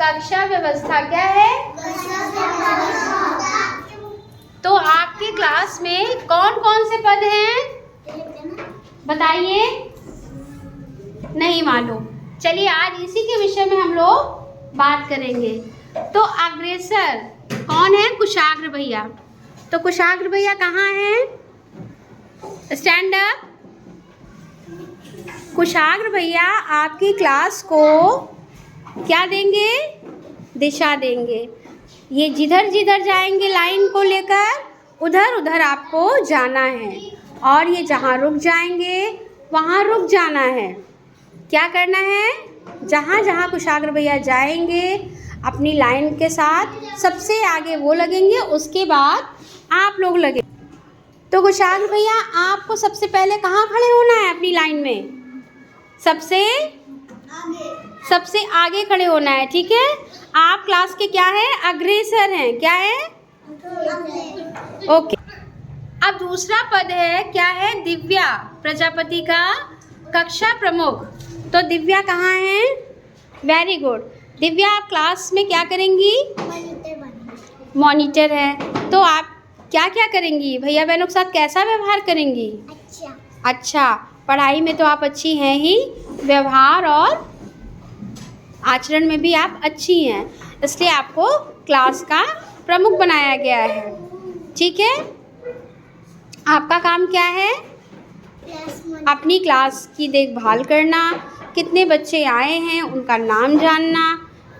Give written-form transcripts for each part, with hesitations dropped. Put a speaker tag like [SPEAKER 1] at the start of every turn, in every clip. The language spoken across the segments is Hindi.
[SPEAKER 1] कक्षा व्यवस्था क्या है? तो आपके क्लास में कौन कौन से पद हैं बताइए? नहीं मालूम। चलिए आज इसी के विषय में हम लोग बात करेंगे। तो अग्रेसर कौन है? कुशाग्र भैया। तो कुशाग्र भैया कहाँ हैं? Stand up. कुशाग्र भैया आपकी क्लास को क्या देंगे? दिशा देंगे। ये जिधर जिधर जाएंगे लाइन को लेकर उधर उधर आपको जाना है, और ये जहाँ रुक जाएंगे वहाँ रुक जाना है। क्या करना है? जहाँ जहाँ कुशाग्र भैया जाएंगे अपनी लाइन के साथ सबसे आगे वो लगेंगे, उसके बाद आप लोग लगे। तो कुशाग्र भैया आपको सबसे पहले कहाँ खड़े होना है अपनी लाइन में? सबसे आगे खड़े होना है, ठीक है। आप क्लास के क्या है? अग्रेसर हैं। क्या है? ओके। अब दूसरा पद है, क्या है? दिव्या प्रजापति का कक्षा प्रमुख। तो दिव्या कहाँ है? Very good. दिव्या आप क्लास में क्या करेंगी? मॉनिटर है। तो आप क्या क्या करेंगी? भैया बहनों के साथ कैसा व्यवहार करेंगी? अच्छा। पढ़ाई में तो आप अच्छी हैं ही, व्यवहार और आचरण में भी आप अच्छी हैं, इसलिए आपको क्लास का प्रमुख बनाया गया है, ठीक है। आपका काम क्या है? अपनी क्लास की देखभाल करना, कितने बच्चे आए हैं उनका नाम जानना,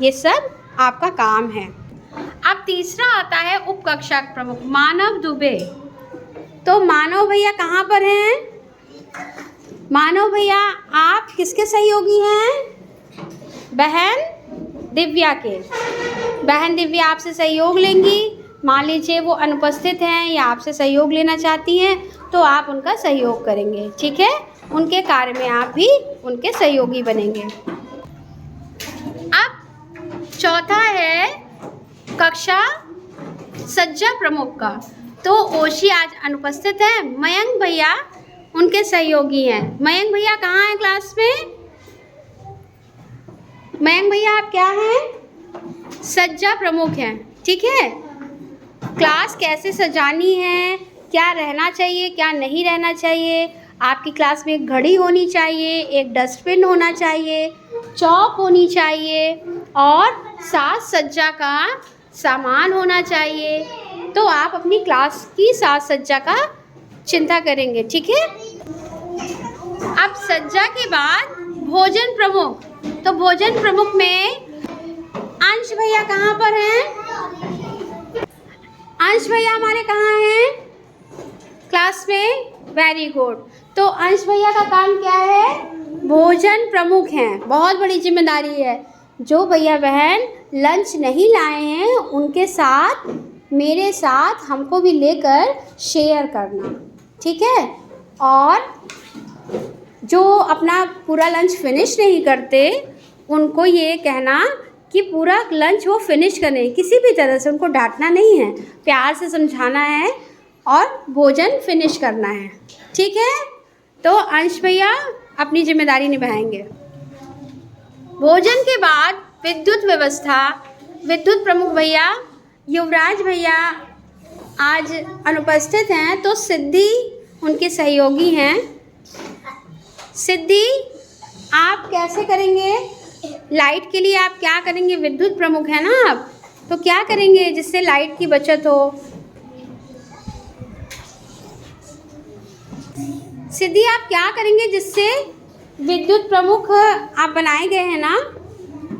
[SPEAKER 1] ये सब आपका काम है। अब तीसरा आता है उप कक्षा प्रमुख मानव दुबे। तो मानव भैया कहाँ पर हैं? मानव भैया आप किसके सहयोगी हैं? बहन दिव्या के। बहन दिव्या आपसे सहयोग लेंगी। मान लीजिए वो अनुपस्थित हैं या आपसे सहयोग लेना चाहती हैं तो आप उनका सहयोग करेंगे, ठीक है। उनके कार्य में आप भी उनके सहयोगी बनेंगे। अब चौथा है कक्षा सज्जा प्रमुख का। तो ओशी आज अनुपस्थित है, मयंक भैया उनके सहयोगी हैं। मयंक भैया कहाँ हैं क्लास में? मयंक भैया आप क्या हैं? सज्जा प्रमुख हैं, ठीक है। क्लास कैसे सजानी है, क्या रहना चाहिए क्या नहीं रहना चाहिए, आपकी क्लास में एक घड़ी होनी चाहिए, एक डस्टबिन होना चाहिए, चौक होनी चाहिए और साज सज्जा का सामान होना चाहिए। तो आप अपनी क्लास की साज सज्जा का चिंता करेंगे, ठीक है। अब सज्जा के बाद भोजन प्रमुख। तो भोजन प्रमुख में अंश भैया कहाँ पर हैं? अंश भैया हमारे कहाँ हैं? क्लास में। Very good. तो अंश भैया का काम क्या है? भोजन प्रमुख हैं। बहुत बड़ी जिम्मेदारी है। जो भैया बहन लंच नहीं लाए हैं उनके साथ मेरे साथ हमको भी लेकर शेयर करना, ठीक है। और जो अपना पूरा लंच फिनिश नहीं करते उनको ये कहना कि पूरा लंच वो फिनिश करें, किसी भी तरह से उनको डांटना नहीं है, प्यार से समझाना है और भोजन फिनिश करना है, ठीक है। तो अंश भैया अपनी जिम्मेदारी निभाएंगे। भोजन के बाद विद्युत व्यवस्था, विद्युत प्रमुख भैया युवराज भैया आज अनुपस्थित हैं, तो सिद्धि उनके सहयोगी हैं। सिद्धि आप कैसे करेंगे? लाइट के लिए आप क्या करेंगे? विद्युत प्रमुख है ना आप, तो क्या करेंगे जिससे लाइट की बचत हो? सिद्धि आप क्या करेंगे जिससे विद्युत प्रमुख आप बनाए गए हैं ना,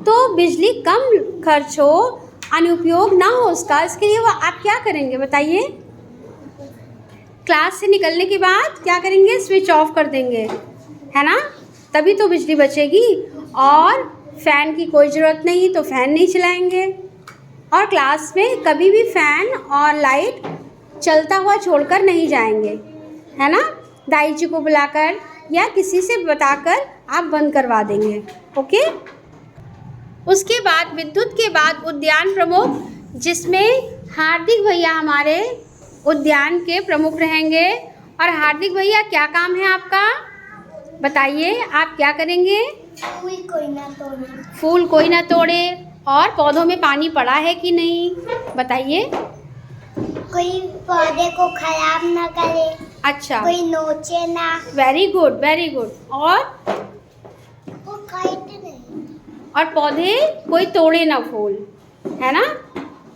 [SPEAKER 1] तो बिजली कम खर्च हो, अनुपयोग ना हो उसका, इसके लिए वो आप क्या करेंगे बताइए? क्लास से निकलने के बाद क्या करेंगे? स्विच ऑफ कर देंगे, है ना, तभी तो बिजली बचेगी। और फ़ैन की कोई ज़रूरत नहीं तो फ़ैन नहीं चलाएंगे, और क्लास में कभी भी फ़ैन और लाइट चलता हुआ छोड़कर नहीं जाएंगे, है ना। दाई जी को बुलाकर या किसी से बताकर आप बंद करवा देंगे, ओके। उसके बाद विद्युत के बाद उद्यान प्रमुख, जिसमें हार्दिक भैया हमारे उद्यान के प्रमुख रहेंगे। और हार्दिक भैया क्या काम है आपका बताइए? आप क्या करेंगे?
[SPEAKER 2] फूल कोई ना तोड़े।
[SPEAKER 1] फूल कोई ना तोड़े, और पौधों में पानी पड़ा है कि नहीं, बताइए।
[SPEAKER 2] कोई पौधे को खराब ना करे।
[SPEAKER 1] अच्छा,
[SPEAKER 2] कोई नोचे ना।
[SPEAKER 1] Very good very good. और
[SPEAKER 2] वो काटे नहीं।
[SPEAKER 1] और पौधे कोई तोड़े ना फूल, है ना।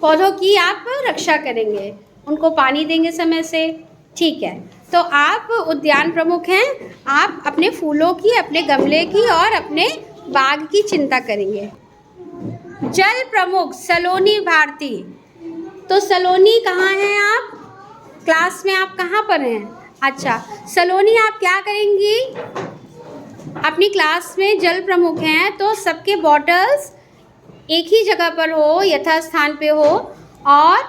[SPEAKER 1] पौधों की आप रक्षा करेंगे, उनको पानी देंगे समय से, ठीक है। तो आप उद्यान प्रमुख हैं, आप अपने फूलों की, अपने गमले की और अपने बाग की चिंता करेंगे। जल प्रमुख सलोनी भारती। तो सलोनी कहाँ हैं आप? क्लास में आप कहाँ पर हैं? अच्छा, सलोनी आप क्या करेंगी? अपनी क्लास में जल प्रमुख हैं तो सबके बॉटल्स एक ही जगह पर हो, यथास्थान पे हो, और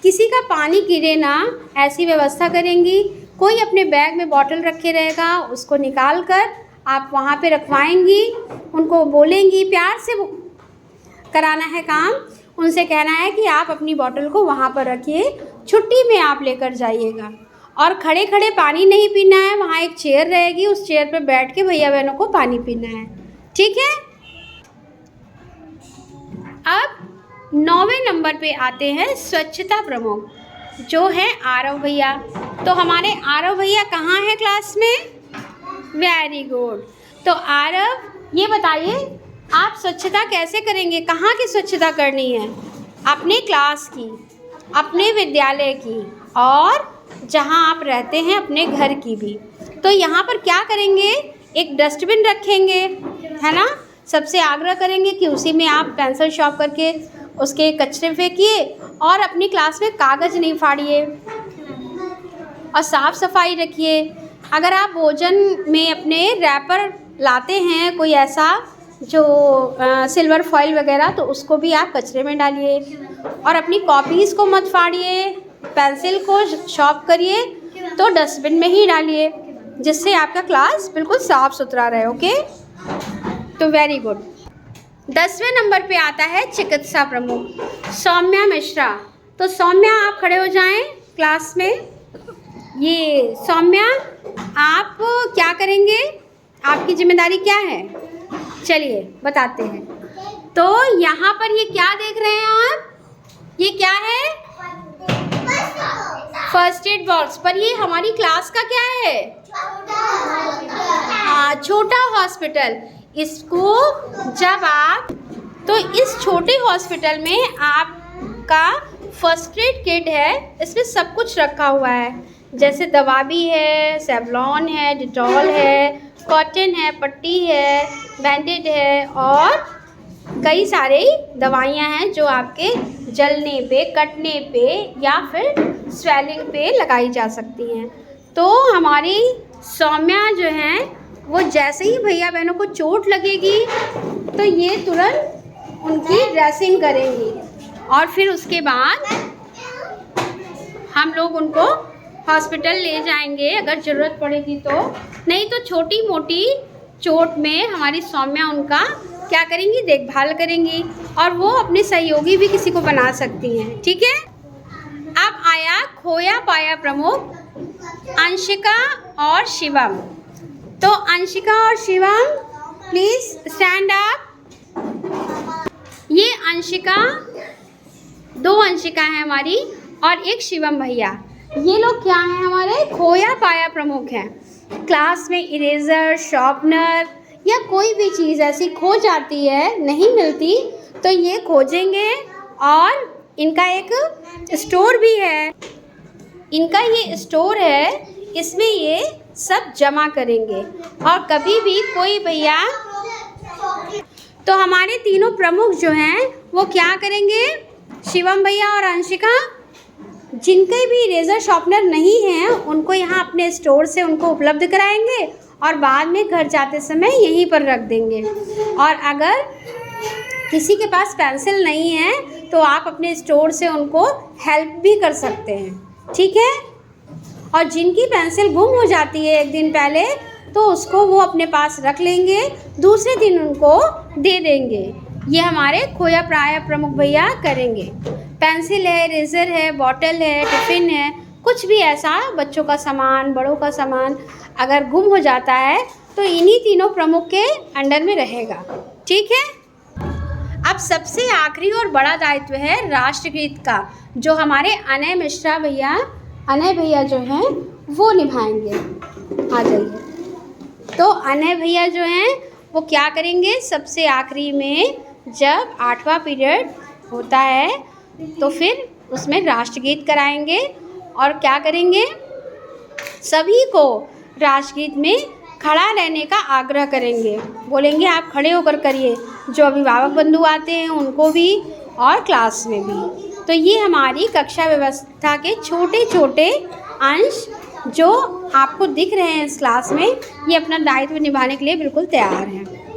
[SPEAKER 1] किसी का पानी गिरे ना, ऐसी व्यवस्था करेंगी। कोई अपने बैग में बॉटल रखे रहेगा, उसको निकाल कर आप वहाँ पे रखवाएंगी। उनको बोलेंगी, प्यार से कराना है काम, उनसे कहना है कि आप अपनी बॉटल को वहाँ पर रखिए, छुट्टी में आप लेकर जाइएगा। और खड़े खड़े पानी नहीं पीना है, वहाँ एक चेयर रहेगी, उस चेयर पे बैठ के भैया बहनों को पानी पीना है, ठीक है। अब 9वें नंबर पे आते हैं स्वच्छता प्रमुख, जो है आरव भैया। तो हमारे आरव भैया कहाँ हैं क्लास में? Very good. तो आरव ये बताइए, आप स्वच्छता कैसे करेंगे? कहाँ की स्वच्छता करनी है? अपने क्लास की, अपने विद्यालय की, और जहाँ आप रहते हैं अपने घर की भी। तो यहाँ पर क्या करेंगे? एक डस्टबिन रखेंगे, है ना। सबसे आग्रह करेंगे कि उसी में आप पेंसिल शॉर्प करके उसके कचरे फेंकिए, और अपनी क्लास में कागज़ नहीं फाड़िए, और साफ़ सफाई रखिए। अगर आप भोजन में अपने रैपर लाते हैं कोई ऐसा जो सिल्वर फॉइल वगैरह, तो उसको भी आप कचरे में डालिए। और अपनी कॉपीज़ को मत फाड़िए, पेंसिल को शॉर्प करिए तो डस्टबिन में ही डालिए, जिससे आपका क्लास बिल्कुल साफ़ सुथरा रहे, ओके। तो वेरी गुड। 10वें नंबर पे आता है चिकित्सा प्रमुख सौम्या मिश्रा। तो सौम्या आप खड़े हो जाएं क्लास में। ये सौम्या, आप क्या करेंगे? आपकी जिम्मेदारी क्या है? चलिए बताते हैं। तो यहाँ पर ये क्या देख रहे हैं आप? ये क्या है? First aid box. पर ये हमारी क्लास का क्या है? हाँ, छोटा हॉस्पिटल। इसको जब आप, तो इस छोटे हॉस्पिटल में आपका फर्स्ट एड किट है, इसमें सब कुछ रखा हुआ है, जैसे दवा भी है, सेवलॉन है, डिटॉल है, कॉटन है, पट्टी है, बैंडेड है, और कई सारी दवाइयाँ हैं जो आपके जलने पे, कटने पे या फिर स्वेलिंग पे लगाई जा सकती हैं। तो हमारी सौम्या जो हैं, वो जैसे ही भैया बहनों को चोट लगेगी तो ये तुरंत उनकी ड्रेसिंग करेंगी, और फिर उसके बाद हम लोग उनको हॉस्पिटल ले जाएंगे अगर ज़रूरत पड़ेगी तो। नहीं तो छोटी मोटी चोट में हमारी सौम्या उनका क्या करेंगी? देखभाल करेंगी, और वो अपने सहयोगी भी किसी को बना सकती हैं, ठीक है। अब आया खोया पाया प्रमुख अंशिका और शिवम। तो अंशिका और शिवम प्लीज़ स्टैंड अप। ये अंशिका, 2 अंशिका हैं हमारी, और एक शिवम भैया। ये लोग क्या हैं? हमारे खोया पाया प्रमुख हैं। क्लास में इरेज़र, शार्पनर या कोई भी चीज़ ऐसी खो जाती है, नहीं मिलती, तो ये खोजेंगे, और इनका एक स्टोर भी है। इनका ये स्टोर है, इसमें ये सब जमा करेंगे, और कभी भी कोई भैया, तो हमारे तीनों प्रमुख जो हैं वो क्या करेंगे? शिवम भैया और अंशिका, जिनके भी इरेज़र शार्पनर नहीं हैं उनको यहाँ अपने स्टोर से उनको उपलब्ध कराएंगे, और बाद में घर जाते समय यहीं पर रख देंगे। और अगर किसी के पास पेंसिल नहीं है तो आप अपने स्टोर से उनको हेल्प भी कर सकते हैं, ठीक है। और जिनकी पेंसिल गुम हो जाती है एक दिन पहले, तो उसको वो अपने पास रख लेंगे, दूसरे दिन उनको दे देंगे। ये हमारे खोया प्राय प्रमुख भैया करेंगे। पेंसिल है, इरेज़र है, बॉटल है, टिफ़िन है, कुछ भी ऐसा बच्चों का सामान, बड़ों का सामान अगर गुम हो जाता है तो इन्हीं तीनों प्रमुख के अंडर में रहेगा, ठीक है। अब सबसे आखिरी और बड़ा दायित्व है राष्ट्रगीत का, जो हमारे अनय मिश्रा भैया, अनय भैया जो हैं वो निभाएंगे। आ जाइए। तो अनय भैया जो हैं वो क्या करेंगे, सबसे आखिरी में जब 8वां पीरियड होता है तो फिर उसमें राष्ट्रगीत कराएंगे और क्या करेंगे, सभी को राष्ट्रगीत में खड़ा रहने का आग्रह करेंगे। बोलेंगे आप खड़े होकर करिए, जो अभिभावक बंधु आते हैं उनको भी और क्लास में भी। तो ये हमारी कक्षा व्यवस्था के छोटे छोटे अंश जो आपको दिख रहे हैं इस क्लास में, ये अपना दायित्व निभाने के लिए बिल्कुल तैयार हैं।